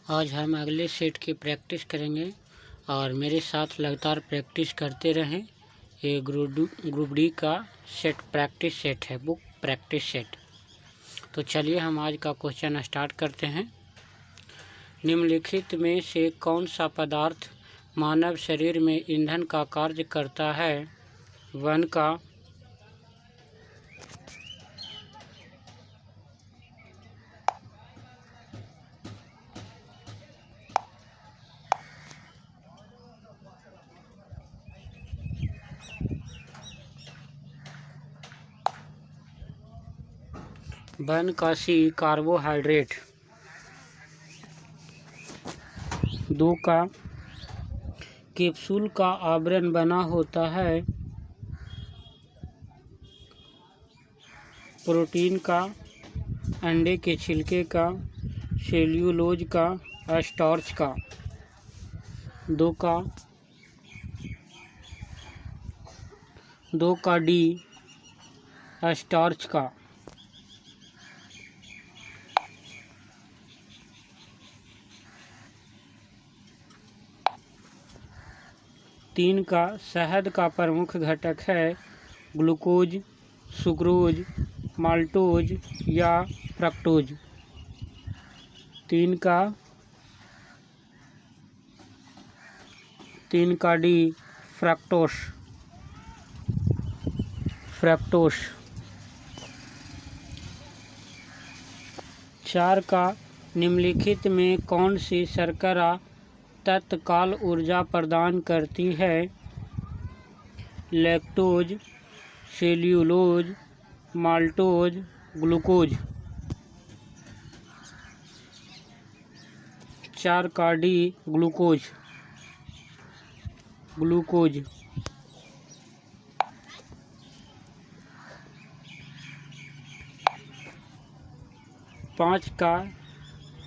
आज हम अगले सेट की प्रैक्टिस करेंगे और मेरे साथ लगातार प्रैक्टिस करते रहें। ये ग्रुप डी का सेट प्रैक्टिस सेट है, बुक प्रैक्टिस सेट। तो चलिए हम आज का क्वेश्चन स्टार्ट करते हैं। निम्नलिखित में से कौन सा पदार्थ मानव शरीर में ईंधन का कार्य करता है? वन का वन का सी कार्बोहाइड्रेट, दो का कैप्सूल का आवरण बना होता है प्रोटीन का, अंडे के छिलके का, सेल्यूलोज का, स्टार्च का। दो का डी स्टार्च का। तीन का शहद का प्रमुख घटक है ग्लूकोज, सुक्रोज, माल्टोज या फ्रक्टोज। तीन का डी फ्रक्टोस। चार का निम्नलिखित में कौन सी शर्करा तत्काल ऊर्जा प्रदान करती है? Lactose, cellulose, maltose, glucose. चार का डी ग्लूकोज। पाँच का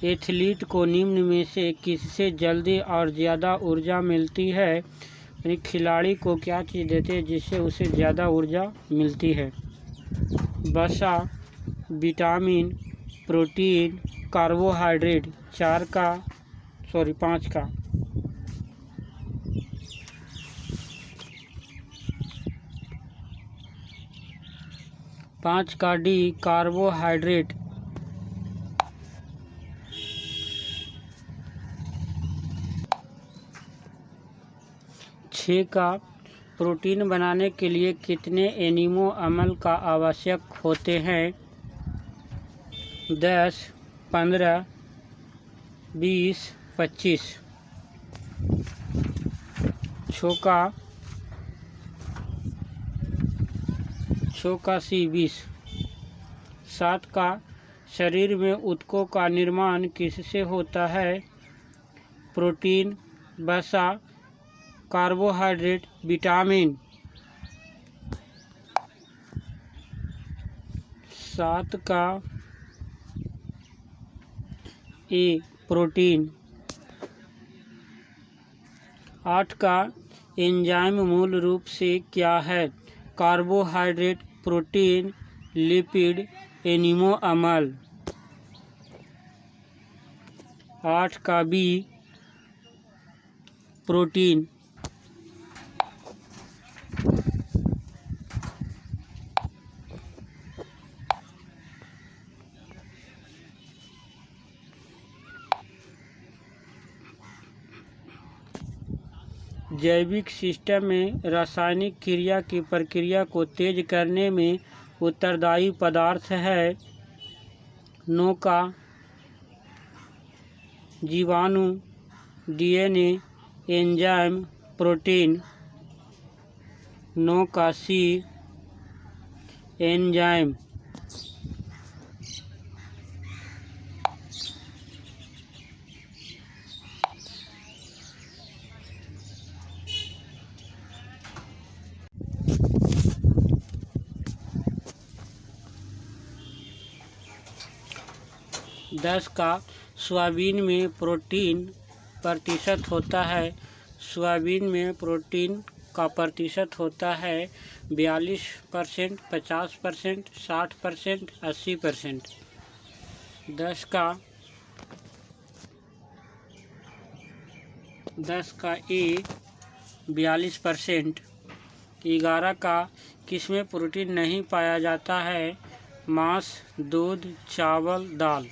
एथलीट को निम्न में से किससे जल्दी और ज़्यादा ऊर्जा मिलती है? यानी खिलाड़ी को क्या चीज़ देते हैं जिससे उसे ज़्यादा ऊर्जा मिलती है? वसा, विटामिन, प्रोटीन, कार्बोहाइड्रेट। पाँच का डी कार्बोहाइड्रेट। छः का प्रोटीन बनाने के लिए कितने एमिनो अम्ल का आवश्यक होते हैं? 10, 15, 20, 25। छः का सी 20। सात का शरीर में ऊतकों का निर्माण किससे होता है? प्रोटीन, वसा, कार्बोहाइड्रेट, विटामिन। सात का ए प्रोटीन। आठ का एंजाइम मूल रूप से क्या है? कार्बोहाइड्रेट, प्रोटीन, लिपिड, एमिनो अम्ल। आठ का बी प्रोटीन। जैविक सिस्टम में रासायनिक क्रिया की प्रक्रिया को तेज करने में उत्तरदायी पदार्थ है? नौ का जीवाणु, डीएनए, एंजाइम, प्रोटीन। नौ का सी एंजाइम। 10 का सोयाबीन में प्रोटीन प्रतिशत होता है? सोयाबीन में प्रोटीन का प्रतिशत होता है 42%, 50%, 60%, 80%। 10 का 10 का ए 42%। 11 का किसमें प्रोटीन नहीं पाया जाता है? मांस, दूध, चावल, दाल।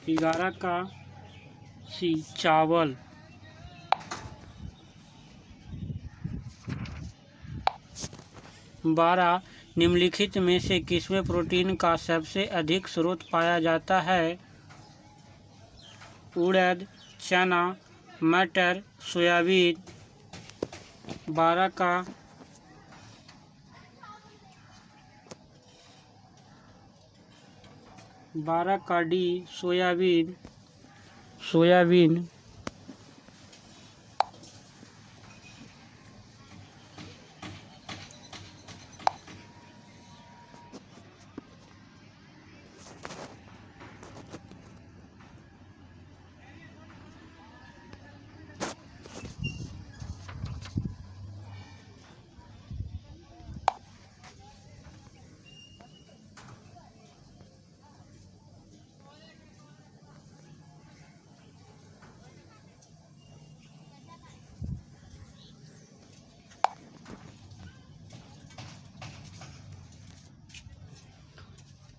11 का सी चावल। 12 निम्नलिखित में से किसमें प्रोटीन का सबसे अधिक स्रोत पाया जाता है? उड़द, चना, मटर, सोयाबीन। 12 का डी सोयाबीन।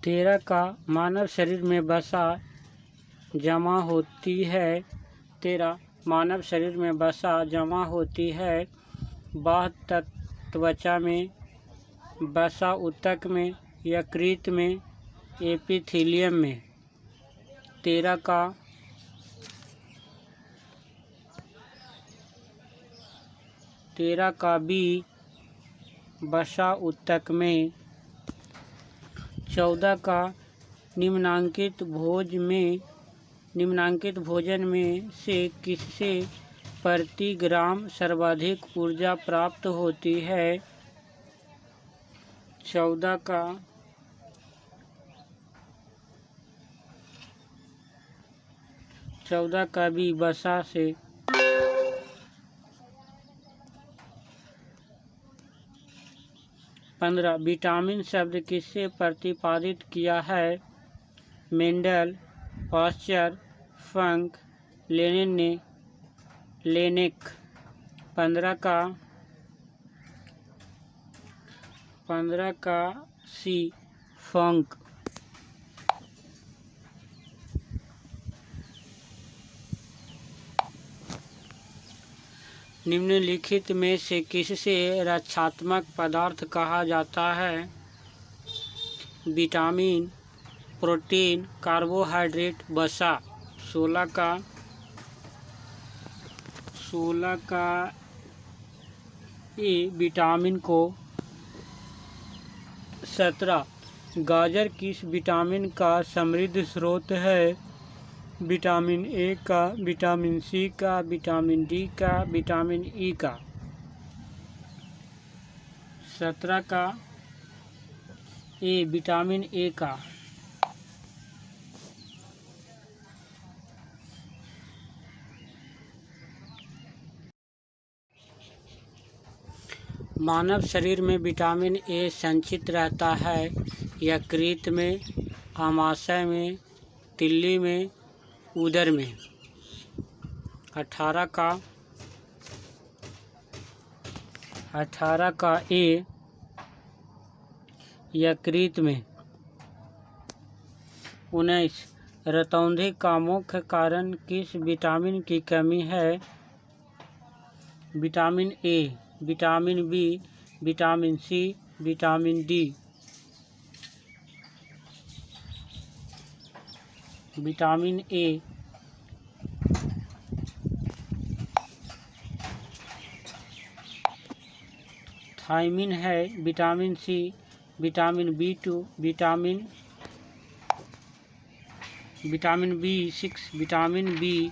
13 का मानव शरीर में वसा जमा होती है। 13 मानव शरीर में वसा जमा होती है। बाह्य त्वचा में, वसा ऊतक में, यकृत में, एपिथेलियम में। 13 का बी वसा ऊतक में। 14 का निम्नांकित भोजन में से किससे प्रति ग्राम सर्वाधिक ऊर्जा प्राप्त होती है? 14 का भी वसा से। 15 विटामिन शब्द किससे प्रतिपादित किया है? मेंडल, पाश्चर, फंक, लेनिन ने। लेनेक। 15 का सी फंक। निम्नलिखित में से किससे रक्षात्मक पदार्थ कहा जाता है? विटामिन, प्रोटीन, कार्बोहाइड्रेट, वसा। 16 का ए विटामिन को। 17 गाजर किस विटामिन का समृद्ध स्रोत है? विटामिन ए का, विटामिन सी का, विटामिन डी का, विटामिन ई का। 17 का ए विटामिन ए का। मानव शरीर में विटामिन ए संचित रहता है यकृत में, आमाशय में, तिल्ली में, उदर में। 18 का ए यकृत में। 19 रतौंधी का मुख्य कारण किस विटामिन की कमी है? Vitamin A, vitamin B, vitamin C, vitamin D. Vitamin A. Thiamine है। Vitamin C, vitamin B2, vitamin B6, vitamin B.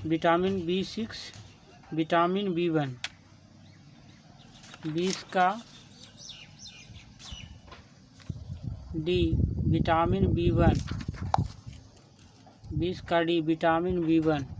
Vitamin B6, vitamin B1। 20 का डी विटामिन B1। 20 का डी विटामिन B1।